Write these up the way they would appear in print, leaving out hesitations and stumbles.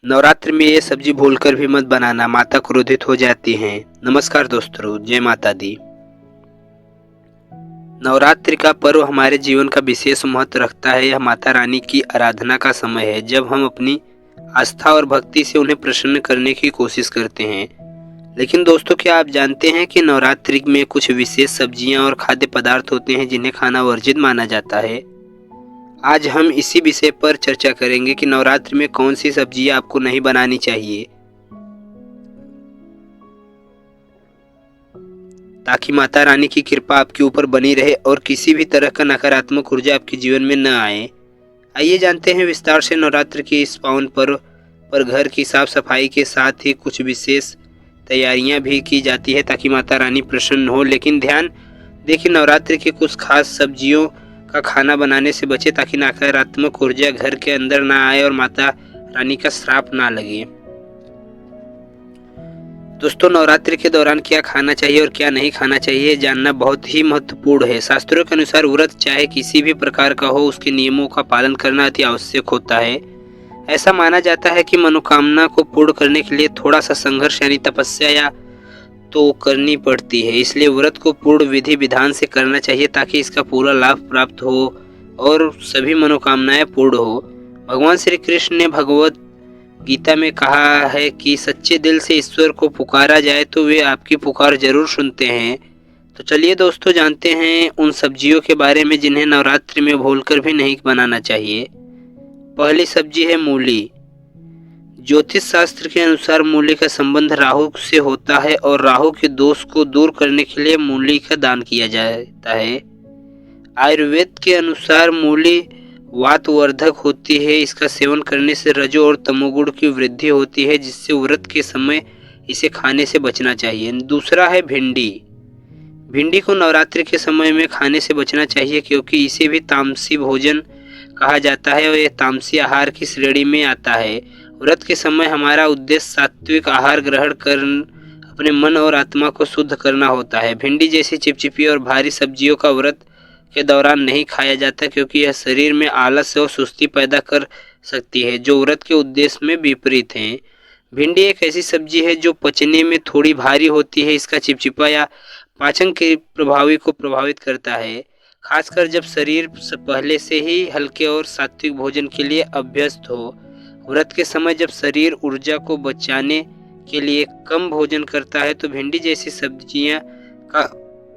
नवरात्र में ये सब्जी भूलकर भी मत बनाना, माता क्रोधित हो जाती हैं। नमस्कार दोस्तों, जय माता दी। नवरात्रि का पर्व हमारे जीवन का विशेष महत्व रखता है। यह माता रानी की आराधना का समय है, जब हम अपनी आस्था और भक्ति से उन्हें प्रसन्न करने की कोशिश करते हैं। लेकिन दोस्तों, क्या आप जानते हैं कि नवरात्रि में कुछ विशेष सब्जियां और खाद्य पदार्थ होते हैं जिन्हें खाना वर्जित माना जाता है। आज हम इसी विषय पर चर्चा करेंगे कि नवरात्रि में कौन सी सब्जियां आपको नहीं बनानी चाहिए, ताकि माता रानी की कृपा आपके ऊपर बनी रहे और किसी भी तरह का नकारात्मक ऊर्जा आपके जीवन में न आए। आइए जानते हैं विस्तार से नवरात्र के इस पावन पर्व पर घर की साफ सफाई के साथ ही कुछ विशेष तैयारियां भी की जाती है ताकि माता रानी प्रसन्न हो। लेकिन ध्यान देखिए, नवरात्रि के कुछ खास सब्जियों का खाना बनाने से बचे ताकि नकारात्मक ऊर्जा घर के अंदर ना आए और माता रानी का श्राप ना लगे। दोस्तों, नवरात्रि के दौरान क्या खाना चाहिए और क्या नहीं खाना चाहिए जानना बहुत ही महत्वपूर्ण है। शास्त्रों के अनुसार व्रत चाहे किसी भी प्रकार का हो, उसके नियमों का पालन करना अति आवश्यक होता है। ऐसा माना जाता है कि मनोकामना को पूर्ण करने के लिए थोड़ा सा संघर्ष यानी तपस्या या तो करनी पड़ती है। इसलिए व्रत को पूर्ण विधि विधान से करना चाहिए ताकि इसका पूरा लाभ प्राप्त हो और सभी मनोकामनाएं पूर्ण हो। भगवान श्री कृष्ण ने भगवत गीता में कहा है कि सच्चे दिल से ईश्वर को पुकारा जाए तो वे आपकी पुकार जरूर सुनते हैं। तो चलिए दोस्तों, जानते हैं उन सब्जियों के बारे में जिन्हें नवरात्रि में भूलकर भी नहीं बनाना चाहिए। पहली सब्जी है मूली। ज्योतिष शास्त्र के अनुसार मूली का संबंध राहु से होता है और राहु के दोष को दूर करने के लिए मूली का दान किया जाता है। आयुर्वेद के अनुसार मूली वातवर्धक होती है। इसका सेवन करने से रजो और तमोगुण की वृद्धि होती है, जिससे व्रत के समय इसे खाने से बचना चाहिए। दूसरा है भिंडी। भिंडी को नवरात्रि के समय में खाने से बचना चाहिए क्योंकि इसे भी तामसी भोजन कहा जाता है और यह तामसी आहार की श्रेणी में आता है। व्रत के समय हमारा उद्देश्य सात्विक आहार ग्रहण कर अपने मन और आत्मा को शुद्ध करना होता है। भिंडी जैसी चिपचिपी और भारी सब्जियों का व्रत के दौरान नहीं खाया जाता क्योंकि यह शरीर में आलस और सुस्ती पैदा कर सकती है, जो व्रत के उद्देश्य में विपरीत है। भिंडी एक ऐसी सब्जी है जो पचने में थोड़ी भारी होती है। इसका चिपचिपा या पाचन के प्रभावी को प्रभावित करता है, खासकर जब शरीर पहले से ही हल्के और सात्विक भोजन के लिए अभ्यस्त हो। व्रत के समय जब शरीर ऊर्जा को बचाने के लिए कम भोजन करता है तो भिंडी जैसी सब्जियां का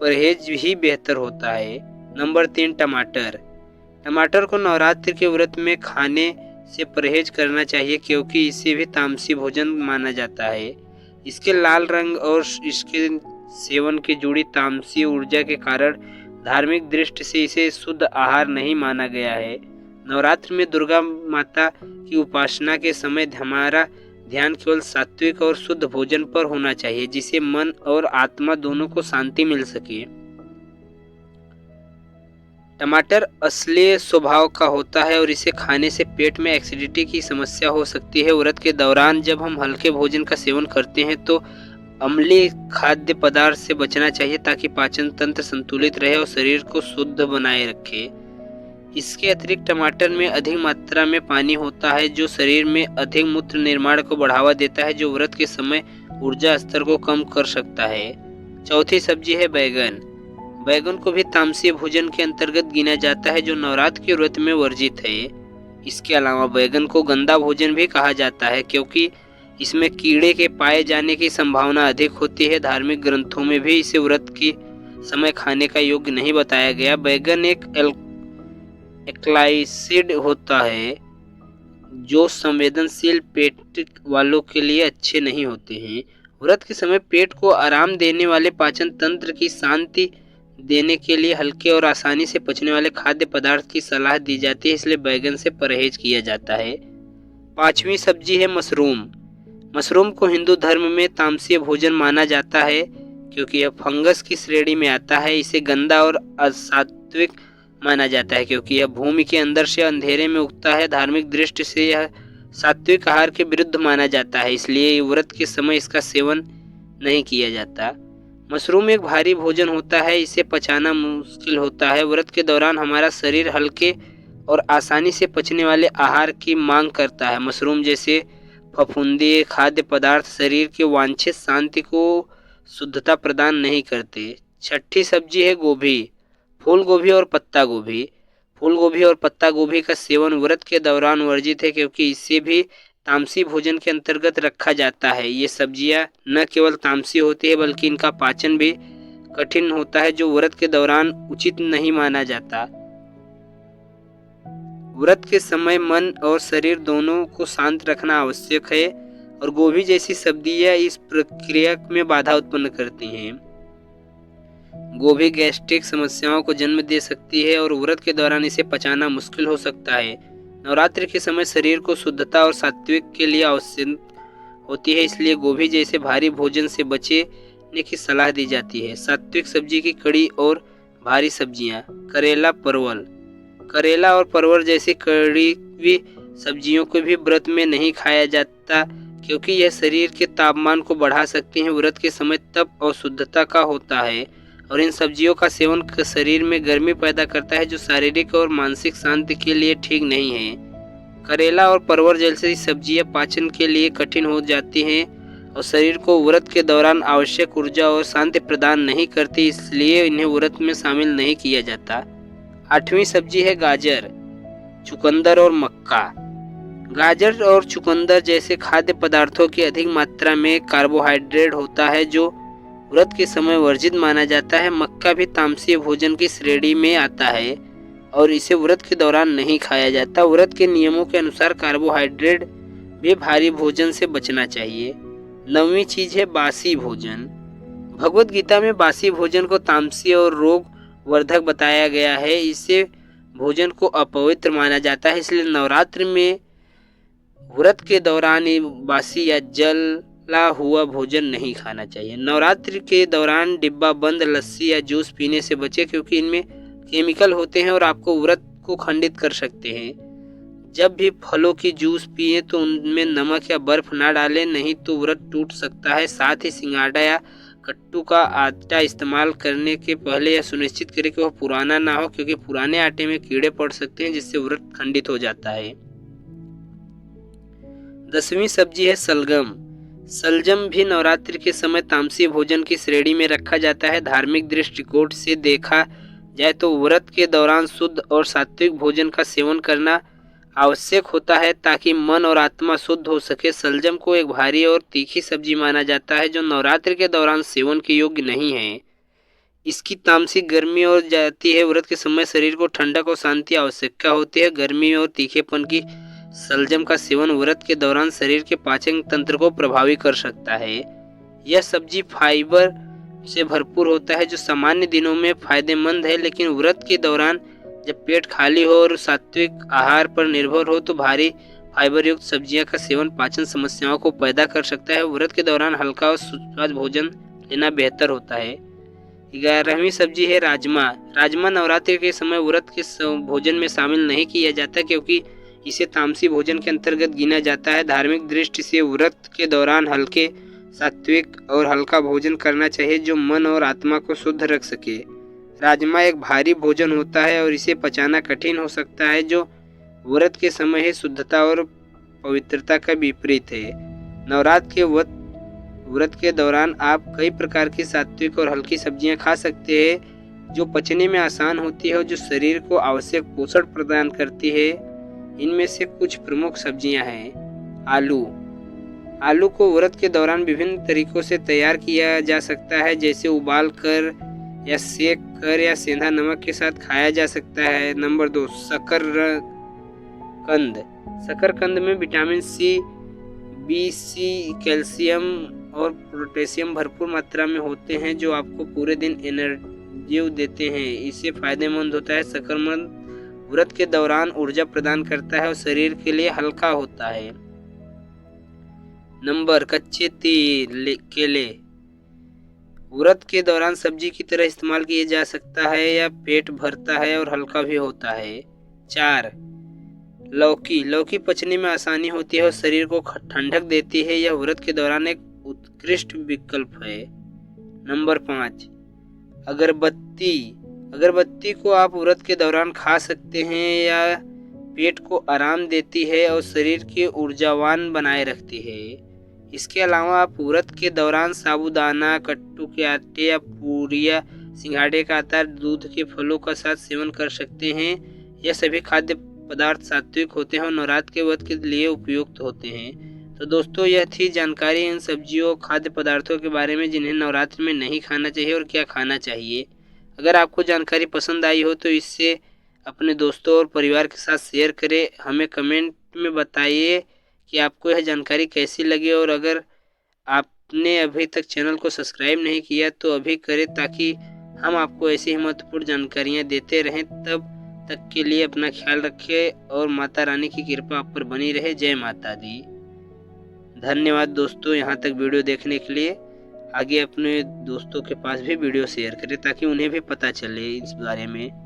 परहेज ही बेहतर होता है। नंबर 3, टमाटर। टमाटर को नवरात्रि के व्रत में खाने से परहेज करना चाहिए क्योंकि इसे भी तामसी भोजन माना जाता है। इसके लाल रंग और इसके सेवन की जुड़ी तामसी ऊर्जा के कारण धार्मिक दृष्टि से इसे शुद्ध आहार नहीं माना गया है। नवरात्र में दुर्गा माता की उपासना के समय हमारा ध्यान केवल सात्विक और शुद्ध भोजन पर होना चाहिए, जिससे मन और आत्मा दोनों को शांति मिल सके। टमाटर अश्लील स्वभाव का होता है और इसे खाने से पेट में एसिडिटी की समस्या हो सकती है। व्रत के दौरान जब हम हल्के भोजन का सेवन करते हैं तो अम्लीय खाद्य पदार्थ से बचना चाहिए ताकि पाचन तंत्र संतुलित रहे और शरीर को शुद्ध बनाए रखे। इसके अतिरिक्त टमाटर में अधिक मात्रा में पानी होता है जो शरीर में अधिक मूत्र निर्माण को बढ़ावा देता है, जो व्रत के समय ऊर्जा स्तर को कम कर सकता है। चौथी सब्जी है बैगन। बैगन को भी तामसी भोजन के अंतर्गत गिना जाता है जो नवरात्र के व्रत में वर्जित है। इसके अलावा बैगन को गंदा भोजन भी कहा जाता है क्योंकि इसमें कीड़े के पाए जाने की संभावना अधिक होती है। धार्मिक ग्रंथों में भी इसे व्रत के समय खाने का योग्य नहीं बताया गया। बैगन एक एल्कलाइसिड होता है जो संवेदनशील पेट वालों के लिए अच्छे नहीं होते हैं। व्रत के समय पेट को आराम देने वाले, पाचन तंत्र की शांति देने के लिए हल्के और आसानी से पचने वाले खाद्य पदार्थ की सलाह दी जाती है, इसलिए बैगन से परहेज किया जाता है। पांचवी सब्जी है मशरूम। मशरूम को हिंदू धर्म में तामसीय भोजन माना जाता है क्योंकि यह फंगस की श्रेणी में आता है। इसे गंदा और असात्विक माना जाता है क्योंकि यह भूमि के अंदर से अंधेरे में उगता है। धार्मिक दृष्टि से यह सात्विक आहार के विरुद्ध माना जाता है, इसलिए व्रत के समय इसका सेवन नहीं किया जाता। मशरूम एक भारी भोजन होता है, इसे पचाना मुश्किल होता है। व्रत के दौरान हमारा शरीर हल्के और आसानी से पचने वाले आहार की मांग करता है। मशरूम जैसे फफूंदी खाद्य पदार्थ शरीर के वांछित शांति को शुद्धता प्रदान नहीं करते। छठी सब्जी है गोभी, फूल गोभी और पत्ता गोभी। फूल गोभी और पत्ता गोभी का सेवन व्रत के दौरान वर्जित है, क्योंकि इसे भी तामसी भोजन के अंतर्गत रखा जाता है। ये सब्जियां न केवल तामसी होती है बल्कि इनका पाचन भी कठिन होता है, जो व्रत के दौरान उचित नहीं माना जाता। व्रत के समय मन और शरीर दोनों को शांत रखना आवश्यक है और गोभी जैसी सब्जियां इस प्रक्रिया में बाधा उत्पन्न करती हैं। गोभी गैस्ट्रिक समस्याओं को जन्म दे सकती है और व्रत के दौरान इसे पचाना मुश्किल हो सकता है। नवरात्रि के समय शरीर को शुद्धता और सात्विक के लिए आवश्यक होती है, इसलिए गोभी जैसे भारी भोजन से बचने की सलाह दी जाती है। सात्विक सब्जी की कड़ी और भारी सब्जियां, करेला परवल। करेला और परवल जैसी कड़ी हुई सब्जियों को भी व्रत में नहीं खाया जाता, क्योंकि यह शरीर के तापमान को बढ़ा सकती हैं। व्रत के समय तप और शुद्धता का होता है और इन सब्जियों का सेवन शरीर में गर्मी पैदा करता है, जो शारीरिक और मानसिक शांति के लिए ठीक नहीं है। करेला और परवल जैसी सब्जियां पाचन के लिए कठिन हो जाती हैं और शरीर को व्रत के दौरान आवश्यक ऊर्जा और शांति प्रदान नहीं करती, इसलिए इन्हें व्रत में शामिल नहीं किया जाता। आठवीं सब्जी है गाजर, चुकंदर और मक्का। गाजर और चुकंदर जैसे खाद्य पदार्थों की अधिक मात्रा में कार्बोहाइड्रेट होता है, जो व्रत के समय वर्जित माना जाता है। मक्का भी तामसीय भोजन की श्रेणी में आता है और इसे व्रत के दौरान नहीं खाया जाता। व्रत के नियमों के अनुसार कार्बोहाइड्रेट भी भारी भोजन से बचना चाहिए। नौवीं चीज है बासी भोजन। भगवत गीता में बासी भोजन को तामसी और रोग वर्धक बताया गया है। इसे भोजन को अपवित्र माना जाता है, इसलिए नवरात्रि में व्रत के दौरान बासी या जला हुआ भोजन नहीं खाना चाहिए। नवरात्रि के दौरान डिब्बा बंद लस्सी या जूस पीने से बचें, क्योंकि इनमें केमिकल होते हैं और आपको व्रत को खंडित कर सकते हैं। जब भी फलों की जूस पिए तो उनमें नमक या बर्फ ना डालें, नहीं तो व्रत टूट सकता है। साथ ही सिंगाड़ा या कट्टू का आटा इस्तेमाल करने के पहले यह सुनिश्चित करें कि वह पुराना ना हो, क्योंकि पुराने आटे में कीड़े पड़ सकते हैं, जिससे व्रत खंडित हो जाता है। 10वीं सब्जी है सलगम। सलजम भी नवरात्रि के समय तामसी भोजन की श्रेणी में रखा जाता है। धार्मिक दृष्टिकोण से देखा जाए तो व्रत के दौरान शुद्ध और सात्विक भोजन का सेवन करना आवश्यक होता है, ताकि मन और आत्मा शुद्ध हो सके। सलजम को एक भारी और तीखी सब्जी माना जाता है, जो नवरात्रि के दौरान सेवन के योग्य नहीं है। इसकी तामसिक गर्मी और जाती है। व्रत के समय शरीर को ठंडक और शांति आवश्यकता होती है। गर्मी और तीखेपन की सलजम का सेवन व्रत के दौरान शरीर के पाचन तंत्र को प्रभावित कर सकता है। यह सब्जी फाइबर से भरपूर होता है, जो सामान्य दिनों में फायदेमंद है, लेकिन व्रत के दौरान जब पेट खाली हो और सात्विक आहार पर निर्भर हो तो भारी फाइबर युक्त सब्जियां का सेवन पाचन समस्याओं को पैदा कर सकता है। व्रत के दौरान हल्का और सुस्वादु भोजन लेना बेहतर होता है। 11वीं सब्जी है राजमा। राजमा नवरात्रि के समय व्रत के भोजन में शामिल नहीं किया जाता, क्योंकि इसे तामसी भोजन के अंतर्गत गिना जाता है। धार्मिक दृष्टि से व्रत के दौरान हल्के, सात्विक और हल्का भोजन करना चाहिए, जो मन और आत्मा को शुद्ध रख सके। राजमा एक भारी भोजन होता है और इसे पचाना कठिन हो सकता है, जो व्रत के समय है शुद्धता और पवित्रता का विपरीत है। नवरात्र के व्रत के दौरान आप कई प्रकार की सात्विक और हल्की सब्जियां खा सकते हैं, जो पचने में आसान होती है और जो शरीर को आवश्यक पोषण प्रदान करती है। इनमें से कुछ प्रमुख सब्जियां हैं। आलू को व्रत के दौरान विभिन्न तरीकों से तैयार किया जा सकता है, जैसे उबाल कर या सेक कर या सेंधा नमक के साथ खाया जा सकता है। नंबर 2, शकरकंद। शकरकंद में विटामिन सी, बी, सी, कैल्शियम और पोटेशियम भरपूर मात्रा में होते हैं, जो आपको पूरे दिन एनर्जी देते हैं। इससे फायदेमंद होता है। शकरकंद व्रत के दौरान ऊर्जा प्रदान करता है और शरीर के लिए हल्का होता है। नंबर कच्चे केले व्रत के दौरान सब्जी की तरह इस्तेमाल किया जा सकता है, या पेट भरता है और हल्का भी होता है। 4, लौकी पचने में आसानी होती है और शरीर को ठंडक देती है। यह व्रत के दौरान एक उत्कृष्ट विकल्प है। नंबर 5, अगरबत्ती को आप व्रत के दौरान खा सकते हैं या पेट को आराम देती है और शरीर की ऊर्जावान बनाए रखती है। इसके अलावा आप व्रत के दौरान साबूदाना, कट्टू के आटे या पूरिया, सिंघाड़े का आटा, दूध के फलों का साथ सेवन कर सकते हैं। यह सभी खाद्य पदार्थ सात्विक होते हैं और नवरात्र के व्रत के लिए उपयुक्त होते हैं। तो दोस्तों, यह थी जानकारी इन सब्जियों खाद्य पदार्थों के बारे में जिन्हें नवरात्र में नहीं खाना चाहिए और क्या खाना चाहिए। अगर आपको जानकारी पसंद आई हो तो इससे अपने दोस्तों और परिवार के साथ शेयर करें। हमें कमेंट में बताइए कि आपको यह जानकारी कैसी लगी, और अगर आपने अभी तक चैनल को सब्सक्राइब नहीं किया तो अभी करें, ताकि हम आपको ऐसी ही महत्वपूर्ण जानकारियाँ देते रहें। तब तक के लिए अपना ख्याल रखें और माता रानी की कृपा आप पर बनी रहे। जय माता दी। धन्यवाद दोस्तों, यहाँ तक वीडियो देखने के लिए। आगे अपने दोस्तों के पास भी वीडियो शेयर करें ताकि उन्हें भी पता चले इस बारे में।